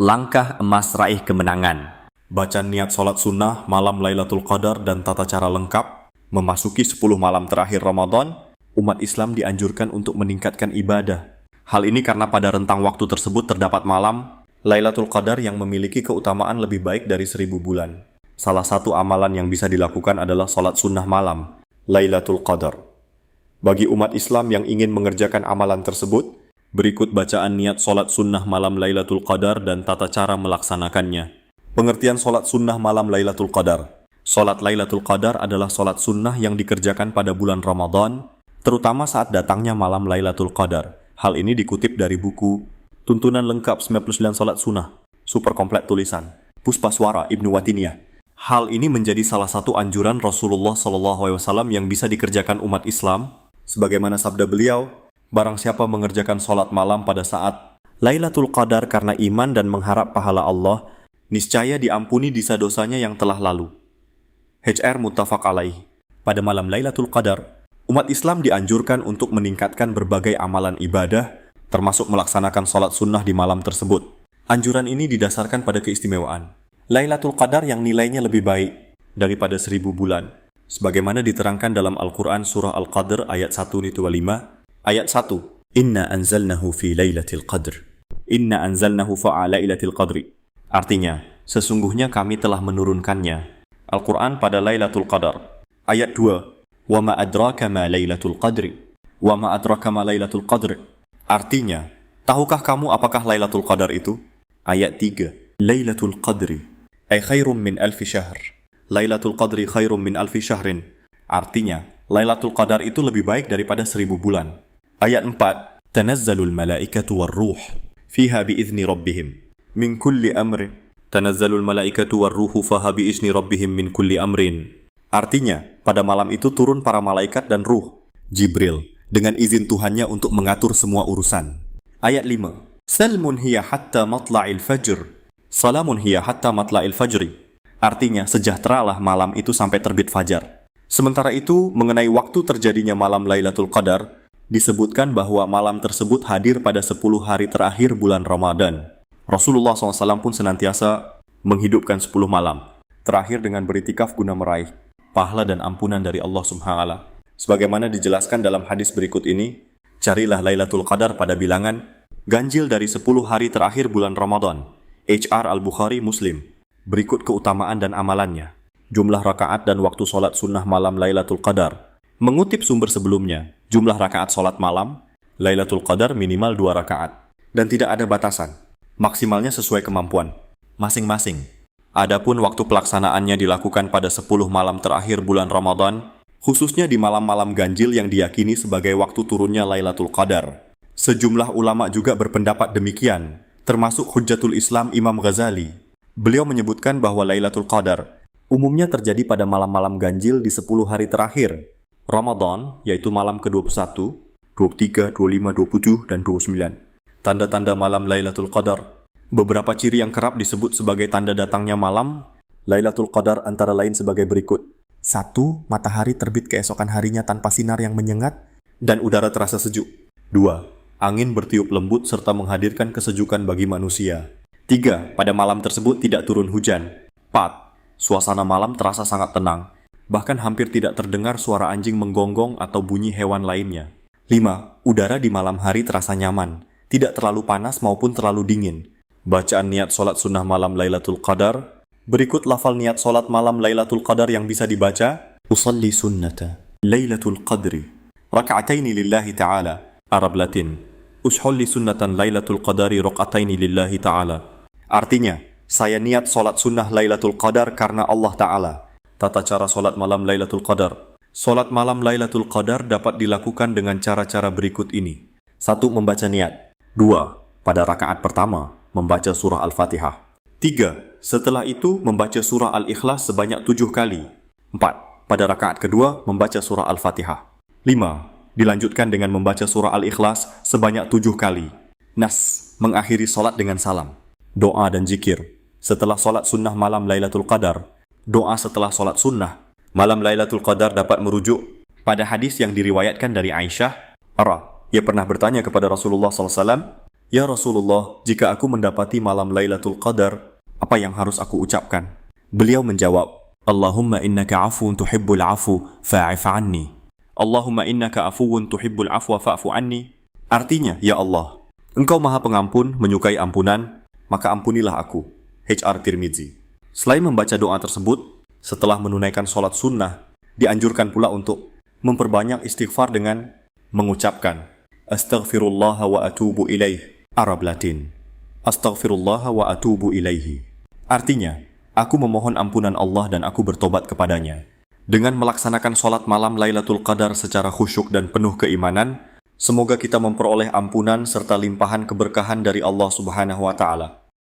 Langkah emas raih kemenangan. Baca niat sholat sunnah malam Lailatul Qadar dan tata cara lengkap. Memasuki 10 malam terakhir Ramadan, umat Islam dianjurkan untuk meningkatkan ibadah. Hal ini karena pada rentang waktu tersebut terdapat malam Lailatul Qadar yang memiliki keutamaan lebih baik dari 1000 bulan. Salah satu amalan yang bisa dilakukan adalah sholat sunnah malam Lailatul Qadar. Bagi umat Islam yang ingin mengerjakan amalan tersebut, berikut bacaan niat sholat sunnah malam Lailatul Qadar dan tata cara melaksanakannya. Pengertian sholat sunnah malam Lailatul Qadar. Sholat Lailatul Qadar adalah sholat sunnah yang dikerjakan pada bulan Ramadan, terutama saat datangnya malam Lailatul Qadar. Hal ini dikutip dari buku Tuntunan Lengkap 99 Sholat Sunnah, super komplit tulisan, Puspaswara Ibnu Watiniyah. Hal ini menjadi salah satu anjuran Rasulullah SAW yang bisa dikerjakan umat Islam, sebagaimana sabda beliau, barang siapa mengerjakan sholat malam pada saat Lailatul Qadar karena iman dan mengharap pahala Allah, niscaya diampuni dosa-dosanya yang telah lalu. HR muttafaq alaih. Pada malam Lailatul Qadar, umat Islam dianjurkan untuk meningkatkan berbagai amalan ibadah, termasuk melaksanakan sholat sunnah di malam tersebut. Anjuran ini didasarkan pada keistimewaan Lailatul Qadar yang nilainya lebih baik daripada 1000 bulan. Sebagaimana diterangkan dalam Al-Quran surah Al-Qadr ayat 1-5. Ayat 1. Inna anzalnahu fi lailatul qadr. Inna anzalnahu fa'a lailatul qadri. Artinya, sesungguhnya kami telah menurunkannya. Al-Quran pada Lailatul Qadar. Ayat 2. Wa ma adraka ma lailatul qadri. Wa ma adraka ma lailatul qadri. Artinya, tahukah kamu apakah Lailatul Qadar itu? Ayat 3. Lailatul qadri ay khairum min alfi syahr. Lailatul qadri khairum min alfi syahrin. Artinya, Lailatul Qadar itu lebih baik daripada 1000 bulan. Ayat 4. Tanazzalul malaikatu war-ruh fiha bi'izni rabbihim min kulli amrin. Tanazzalul malaikatu war-ruhu faha bi'izni rabbihim min kulli amrin. Artinya, pada malam itu turun para malaikat dan ruh, Jibril, dengan izin Tuhannya untuk mengatur semua urusan. Ayat 5. Salmun hiya hatta matla'il fajr. Salamun hiya hatta matla'il fajri. Artinya, sejahteralah malam itu sampai terbit fajar. Sementara itu, mengenai waktu terjadinya malam Lailatul Qadar, disebutkan bahwa malam tersebut hadir pada 10 hari terakhir bulan Ramadan. Rasulullah SAW pun senantiasa menghidupkan 10 malam terakhir dengan beritikaf guna meraih pahala dan ampunan dari Allah Subhanahu. Sebagaimana dijelaskan dalam hadis berikut ini, carilah Lailatul Qadar pada bilangan ganjil dari 10 hari terakhir bulan Ramadan. HR Al-Bukhari Muslim. Berikut keutamaan dan amalannya. Jumlah rakaat dan waktu sholat sunnah malam Lailatul Qadar. Mengutip sumber sebelumnya, jumlah rakaat sholat malam Lailatul Qadar minimal 2 rakaat. Dan tidak ada batasan. Maksimalnya sesuai kemampuan masing-masing. Adapun waktu pelaksanaannya dilakukan pada 10 malam terakhir bulan Ramadan, khususnya di malam-malam ganjil yang diyakini sebagai waktu turunnya Lailatul Qadar. Sejumlah ulama juga berpendapat demikian, termasuk Hujjatul Islam Imam Ghazali. Beliau menyebutkan bahwa Lailatul Qadar umumnya terjadi pada malam-malam ganjil di 10 hari terakhir Ramadan, yaitu malam ke-21, 23, 25, 27, dan 29. Tanda-tanda malam Lailatul Qadar. Beberapa ciri yang kerap disebut sebagai tanda datangnya malam Lailatul Qadar antara lain sebagai berikut. 1. Matahari terbit keesokan harinya tanpa sinar yang menyengat dan udara terasa sejuk. 2. Angin bertiup lembut serta menghadirkan kesejukan bagi manusia. 3. Pada malam tersebut tidak turun hujan. 4. Suasana malam terasa sangat tenang. Bahkan hampir tidak terdengar suara anjing menggonggong atau bunyi hewan lainnya. 5. Udara di malam hari terasa nyaman. Tidak terlalu panas maupun terlalu dingin. Bacaan niat sholat sunnah malam Lailatul Qadar. Berikut lafal niat sholat malam Lailatul Qadar yang bisa dibaca. Usalli sunnata Lailatul Qadri raka'ataini lillahi ta'ala. Arab Latin. Usholli sunnatan Lailatul Qadari raka'ataini lillahi ta'ala. Artinya, saya niat sholat sunnah Lailatul Qadar karena Allah Ta'ala. Tata cara sholat malam Lailatul Qadar. Sholat malam Lailatul Qadar dapat dilakukan dengan cara-cara berikut ini. 1. Membaca niat. 2. Pada rakaat pertama, membaca surah Al-Fatihah. 3. Setelah itu, membaca surah Al-Ikhlas sebanyak 7 kali. 4. Pada rakaat kedua, membaca surah Al-Fatihah. 5. Dilanjutkan dengan membaca surah Al-Ikhlas sebanyak 7 kali. Nas. Mengakhiri sholat dengan salam. Doa dan zikir. Setelah sholat sunnah malam Lailatul Qadar, doa setelah sholat sunnah malam Lailatul Qadar dapat merujuk pada hadis yang diriwayatkan dari Aisyah. Ia pernah bertanya kepada Rasulullah SAW, Ya Rasulullah, jika aku mendapati malam Lailatul Qadar, apa yang harus aku ucapkan? Beliau menjawab, Allahumma innaka afuun tuhibbul afu fa'if anni. Allahumma innaka afuun tuhibbul afwa fa'fu anni. Artinya, ya Allah, Engkau maha pengampun, menyukai ampunan, maka ampunilah aku. HR Tirmizi. Selain membaca doa tersebut, setelah menunaikan sholat sunnah, dianjurkan pula untuk memperbanyak istighfar dengan mengucapkan Astaghfirullah wa atubu ilaih. Arab Latin. Astaghfirullah wa atubu ilaihi. Artinya, aku memohon ampunan Allah dan aku bertobat kepadanya. Dengan melaksanakan sholat malam Lailatul Qadar secara khusyuk dan penuh keimanan, semoga kita memperoleh ampunan serta limpahan keberkahan dari Allah Subhanahu wa Ta'ala.